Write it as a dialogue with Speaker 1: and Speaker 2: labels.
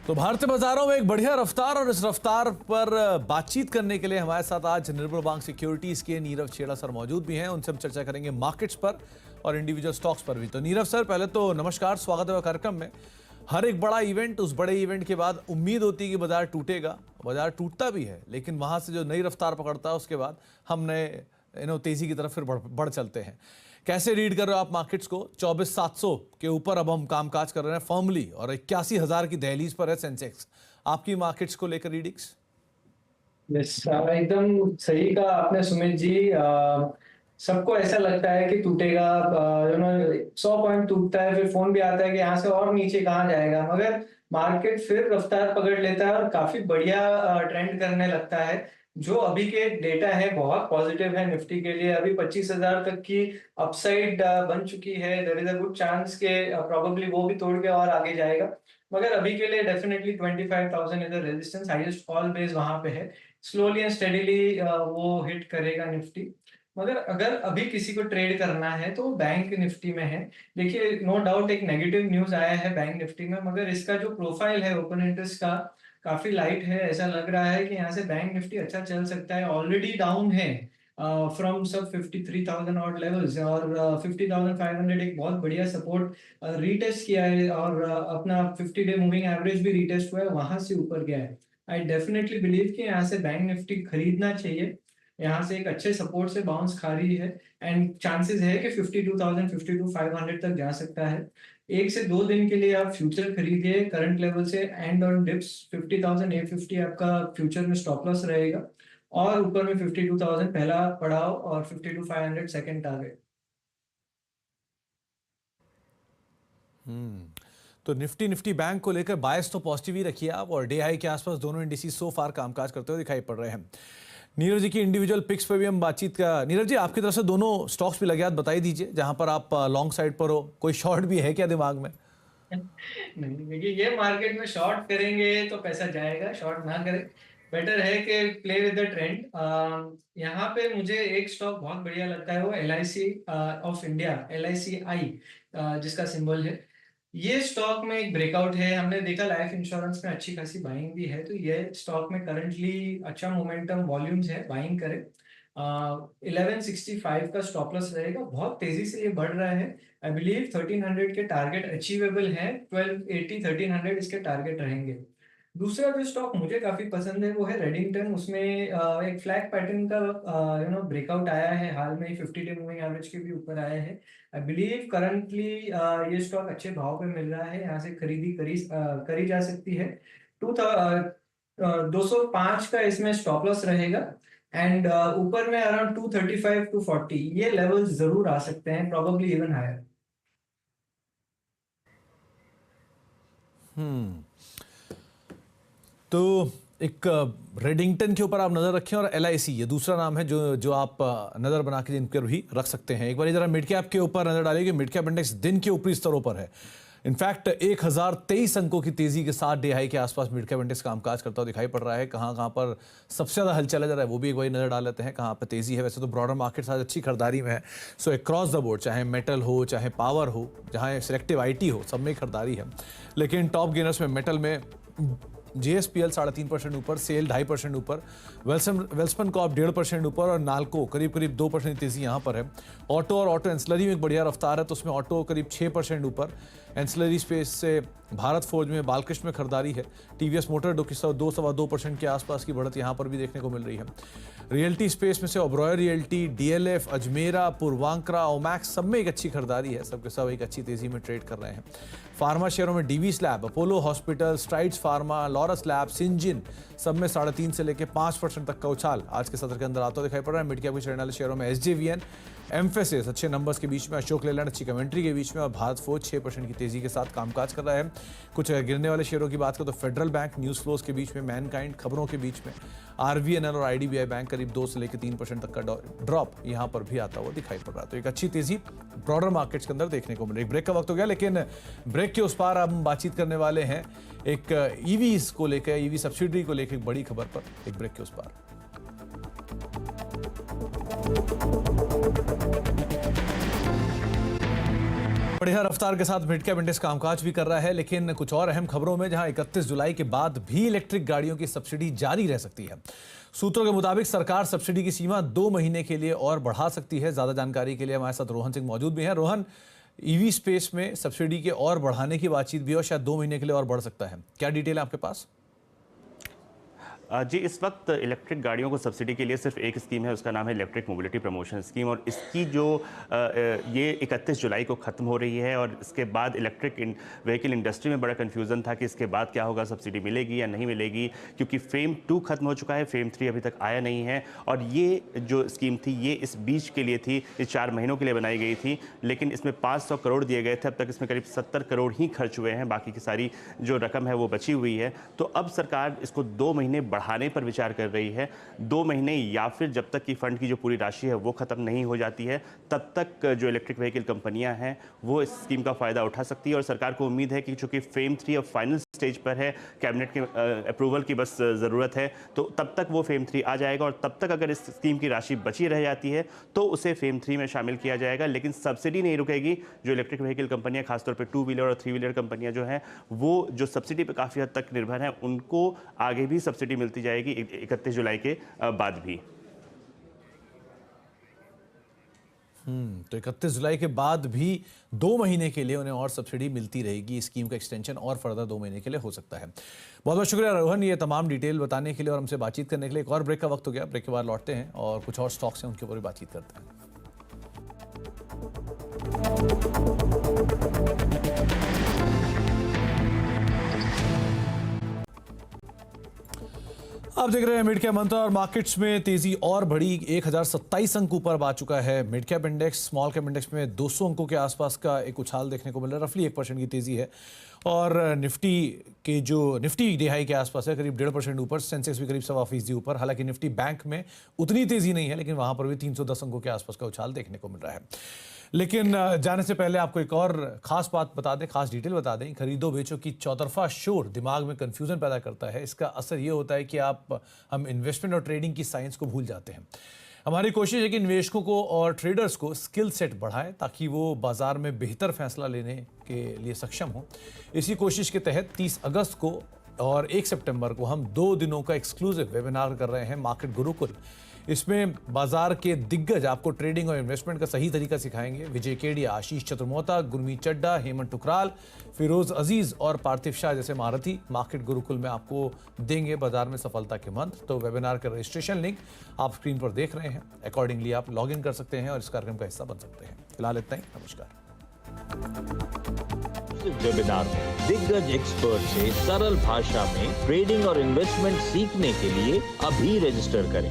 Speaker 1: तो भारतीय बाजारों में एक बढ़िया रफ्तार और इस रफ्तार पर बातचीत करने के लिए हमारे साथ आज निर्मल बैंक सिक्योरिटीज के नीरव छेड़ा सर मौजूद भी हैं। उनसे हम चर्चा करेंगे मार्केट्स पर और इंडिविजुअल स्टॉक्स पर भी। तो नीरव सर, पहले तो नमस्कार, स्वागत है कार्यक्रम में। हर एक बड़ा इवेंट, उस बड़े इवेंट के बाद उम्मीद होती है कि बाजार टूटेगा, बाजार टूटता भी है, लेकिन वहां से जो नई रफ्तार पकड़ता है उसके बाद हम नए तेजी की तरफ फिर बढ़ चलते हैं। कैसे रीड कर रहे हो आप मार्केट्स को? 24,700 के ऊपर अब हम कामकाज कर रहे हैं फर्मली और 81,000 की दहलीज पर है सेंसेक्स। आपकी मार्केट्स को लेकर रीडिंग्स?
Speaker 2: एकदम सही कहा आपने सुमित जी। सबको ऐसा लगता है कि टूटेगा, 100 पॉइंट टूटता है, फिर फोन भी आता है कि यहाँ से और नीचे कहाँ जाएगा, मगर मार्केट फिर रफ्तार पकड़ लेता है और काफी बढ़िया ट्रेंड करने लगता है। जो अभी के डेटा है बहुत पॉजिटिव है निफ्टी के लिए। अभी 25,000 तक की अपसाइड बन चुकी है। There is a good chance के प्रोबेबली वो भी तोड़ के और आगे जाएगा, मगर अभी के लिए definitely 25,000 is the resistance, highest fall base वहां पे है। स्लोली एंड स्टेडीली वो हिट करेगा निफ्टी। मगर अगर अभी किसी को ट्रेड करना है तो बैंक निफ्टी में है। देखिए, नो डाउट एक नेगेटिव न्यूज आया है बैंक निफ्टी में, मगर इसका जो प्रोफाइल है ओपन इंटरेस्ट का काफी लाइट है। ऐसा लग रहा है कि यहाँ से बैंक निफ्टी अच्छा चल सकता है। ऑलरेडी डाउन है फ्रॉम सब 53,000 ऑड लेवल्स, और 50,500 एक बहुत बढ़िया सपोर्ट रीटेस्ट किया है, और अपना 50 डे मूविंग एवरेज भी रीटेस्ट हुआ है, वहां से ऊपर गया है। आई डेफिनेटली बिलीव कि यहाँ से बैंक निफ्टी खरीदना चाहिए। यहाँ से एक अच्छे सपोर्ट से बाउंस खा रही है एंड चांसेस है कि 52,000 52,500 तक जा सकता है। 1 से 2 दिन के लिए आप फ्यूचर खरीदिए करंट लेवल से, एंड ऑन डिप्स 50,850 आपका फ्यूचर में स्टॉप लॉस रहेगा, और ऊपर में 52,000 पहला पड़ाव और 52,500 सेकंड टारगेट।
Speaker 1: तो निफ्टी बैंक को लेकर बायस तो पॉजिटिव ही रखिए आप, और डे हाई के आसपास दोनों इंडिसेस सो फार कामकाज करते हुए दिखाई पड़ रहे हैं। नीरज जी की इंडिविजुअल पिक्स पे भी हम बातचीत का। नीरज जी, आपकी तरफ से दोनों स्टॉक्स भी लगे हाथ बताई दीजिए जहां पर आप लॉन्ग साइड पर हो। कोई शॉर्ट भी है क्या दिमाग में?
Speaker 2: नहीं, देखिए, ये मार्केट में शॉर्ट करेंगे तो पैसा जाएगा, शॉर्ट ना करें। बेटर है कि प्ले विद द ट्रेंड। यहाँ पे मुझे एक स्टॉक बहुत बढ़िया लगता है, वो LIC ऑफ इंडिया, LICI जिसका सिंबल है। ये स्टॉक में एक ब्रेकआउट है। हमने देखा लाइफ इंश्योरेंस में अच्छी खासी बाइंग भी है, तो ये स्टॉक में करंटली अच्छा मोमेंटम वॉल्यूम्स है, बाइंग करें। 1165 का स्टॉप लॉस रहेगा। बहुत तेजी से ये बढ़ रहा है। आई बिलीव 1300 के टारगेट अचीवेबल है। 1280 1300 इसके टारगेट रहेंगे। दूसरा जो स्टॉक मुझे काफी पसंद है वो है रेडिंगटन। उसमें एक फ्लैग पैटर्न का ब्रेकआउट आया है हाल में, 50 डे मूविंग एवरेज के भी ऊपर आया है। आई बिलीव करंटली ये स्टॉक अच्छे भाव पे मिल रहा है, यहाँ से खरीदी करी जा सकती है। 205 का इसमें स्टॉप लॉस रहेगा, एंड ऊपर में अराउंड 235 टू 40 ये लेवल्स जरूर आ सकते हैं, प्रोबेबली इवन हायर।
Speaker 1: तो एक रेडिंगटन के ऊपर आप नजर रखें, और LIC ये दूसरा नाम है जो आप नजर बना के जिन पर भी रख सकते हैं। एक बार जरा मिड कैप के ऊपर नजर डालिए कि मिड कैप इंडेक्स दिन के ऊपरी स्तरों पर है। इनफैक्ट 1023 अंकों की तेजी के साथ डे हाई के आसपास मिड कैप इंडेक्स कामकाज करता हुआ दिखाई पड़ रहा है। कहाँ पर सबसे ज्यादा हलचल है, जरा वो भी एक बार नजर डाल लेते हैं कहाँ पर तेजी है। वैसे तो ब्रॉडर मार्केट आज अच्छी खरीदारी में है। सो अक्रॉस द बोर्ड, चाहे मेटल हो, चाहे पावर हो, चाहे सिलेक्टिव IT हो, सब में खरीदारी है। लेकिन टॉप गेनर्स में मेटल में JSPL 3.5% ऊपर, सेल 2.5% ऊपर, वेल्सपन कॉर्प 1.5% ऊपर, और नाल्को करीब 2% तेजी यहाँ पर है। ऑटो और ऑटो एंसिलरी में एक बढ़िया रफ्तार है, तो उसमें ऑटो करीब 6% ऊपर। एंसिलरी स्पेस से भारत फोर्ज में, बालकृष्ण में खरीदारी है। TVS मोटर 2.25% के आसपास की बढ़त यहाँ पर भी देखने को मिल रही है। रियल्टी स्पेस में से ओबरॉय रियल्टी, DLF, अजमेरा, पूर्वांकरा, ओमैक्स, सब में एक अच्छी खरीदारी है। सबके सब एक अच्छी तेजी में ट्रेड कर रहे हैं। फार्मा शेयरों में DV's lab, Apollo hospital, strides pharma, Laurus lab, Syngene, सब में 3.5 से लेकर 5% तक का उछाल आज के सत्र के अंदर आता दिखाई पड़ रहा है। मिड कैप के चढ़ने वाले शेयरों में SJVN, एम्फेसिस अच्छे नंबर्स के बीच में, अशोक लेलैंड अच्छी कमेंट्री के बीच में, और भारत फोर्ज 6% की तेजी के साथ कामकाज कर रहा है। कुछ गिरने वाले शेयरों की बात करें तो फेडरल बैंक न्यूज फ्लोज के बीच में, मैनकाइंड खबरों के बीच में, RVNL और IDBI बैंक करीब 2 से लेकर 3% तक का ड्रॉप यहां पर भी आता हुआ दिखाई पड़ रहा है। तो एक अच्छी तेजी ब्रॉडर मार्केट्स के अंदर देखने को मिल रही है। ब्रेक का वक्त हो गया, लेकिन ब्रेक के उस पार हम बातचीत करने वाले हैं एक EVs को लेकर, EV सब्सिडी को लेकर एक बड़ी खबर पर। एक ब्रेक के उस पार। बढ़िया रफ्तार के साथ मिड कैप इंडेक्स कामकाज भी कर रहा है, लेकिन कुछ और अहम खबरों में, जहां 31 जुलाई के बाद भी इलेक्ट्रिक गाड़ियों की सब्सिडी जारी रह सकती है। सूत्रों के मुताबिक सरकार सब्सिडी की सीमा 2 महीने के लिए और बढ़ा सकती है। ज्यादा जानकारी के लिए हमारे साथ रोहन सिंह मौजूद भी हैं। रोहन, ईवी स्पेस में सब्सिडी के और बढ़ाने की बातचीत भी है और शायद 2 महीने के लिए और बढ़ सकता है, क्या डिटेल है आपके पास?
Speaker 3: जी, इस वक्त इलेक्ट्रिक गाड़ियों को सब्सिडी के लिए सिर्फ एक स्कीम है, उसका नाम है इलेक्ट्रिक मोबिलिटी प्रमोशन स्कीम, और इसकी जो ये 31 जुलाई को ख़त्म हो रही है। और इसके बाद इलेक्ट्रिक व्हीकल इंडस्ट्री में बड़ा कन्फ्यूज़न था कि इसके बाद क्या होगा, सब्सिडी मिलेगी या नहीं मिलेगी, क्योंकि फेम 2 ख़त्म हो चुका है, फेम 3 अभी तक आया नहीं है। और ये जो स्कीम थी ये इस बीच के लिए थी, इस 4 महीनों के लिए बनाई गई थी, लेकिन इसमें 500 करोड़ दिए गए थे। अब तक इसमें करीब 70 करोड़ ही खर्च हुए हैं, बाकी की सारी जो रकम है वो बची हुई है। तो अब सरकार इसको 2 महीने बढ़ाने पर विचार कर रही है। 2 महीने, या फिर जब तक कि फंड की जो पूरी राशि है वो खत्म नहीं हो जाती है, तब तक जो इलेक्ट्रिक व्हीकल कंपनियां हैं वो इस स्कीम का फायदा उठा सकती है। और सरकार को उम्मीद है कि चूंकि फेम 3 अब फाइनल स्टेज पर है, कैबिनेट के अप्रूवल की बस ज़रूरत है, तो तब तक वो फेम 3 आ जाएगा। और तब तक अगर इस स्कीम की राशि बची रह जाती है तो उसे फेम 3 में शामिल किया जाएगा। लेकिन सब्सिडी नहीं रुकेगी। जो इलेक्ट्रिक व्हीकल कंपनियां, खासतौर पर 2 व्हीलर और 3 व्हीलर कंपनियां जो हैं, वो जो सब्सिडी पर काफ़ी हद तक निर्भर हैं, उनको आगे भी सब्सिडी मिलती जाएगी 31 जुलाई के बाद भी।
Speaker 1: तो 31 जुलाई के बाद भी 2 महीने के लिए उन्हें और सब्सिडी मिलती रहेगी। स्कीम का एक्सटेंशन और फर्दर 2 महीने के लिए हो सकता है। बहुत बहुत शुक्रिया रोहन, ये तमाम डिटेल बताने के लिए और हमसे बातचीत करने के लिए। एक और ब्रेक का वक्त हो गया, ब्रेक के बाद लौटते हैं और कुछ और स्टॉक्स हैं उनके ऊपर भी बातचीत करते हैं। आप देख रहे हैं मिड कैप मंत्रा और मार्केट्स में तेजी और बढ़ी, 1027 अंक ऊपर आ चुका है mid cap index. Small cap index में 200 अंकों के आसपास का एक उछाल देखने को मिल रहा है, रफली 1% की तेजी है। और निफ्टी दिहाई के आसपास है, करीब 1.5% ऊपर। सेंसेक्स भी करीब 1.25% ऊपर। हालांकि निफ्टी बैंक में उतनी तेजी नहीं है, लेकिन वहां पर भी 310 अंकों के आसपास का उछाल देखने को मिल रहा है। लेकिन जाने से पहले आपको एक और खास बात बता दें, खास डिटेल बता दें। खरीदो बेचो की चौतरफा शोर दिमाग में कंफ्यूजन पैदा करता है। इसका असर ये होता है कि हम इन्वेस्टमेंट और ट्रेडिंग की साइंस को भूल जाते हैं। हमारी कोशिश है कि निवेशकों को और ट्रेडर्स को स्किल सेट बढ़ाएं, ताकि वो बाजार में बेहतर फैसला लेने के लिए सक्षम हो। इसी कोशिश के तहत 30 अगस्त को और 1 सितंबर को हम 2 दिनों का एक्सक्लूसिव वेबिनार कर रहे हैं, मार्केट गुरुकुल। इसमें बाजार के दिग्गज आपको ट्रेडिंग और इन्वेस्टमेंट का सही तरीका सिखाएंगे। विजय केडिया, आशीष चतुर्मोता, गुरमीत चड्डा, हेमंत टुकराल, फिरोज अजीज और पार्थिव शाह जैसे महारथी मार्केट गुरुकुल में आपको देंगे बाजार में सफलता के मंत्र। तो वेबिनार का रजिस्ट्रेशन लिंक आप स्क्रीन पर देख रहे हैं। अकॉर्डिंगली आप लॉग इन कर सकते हैं और इस कार्यक्रम का हिस्सा बन सकते हैं। फिलहाल इतना ही, नमस्कार।
Speaker 4: वेबिनार में दिग्गज एक्सपर्ट से सरल भाषा में ट्रेडिंग और इन्वेस्टमेंट सीखने के लिए अभी रजिस्टर करें।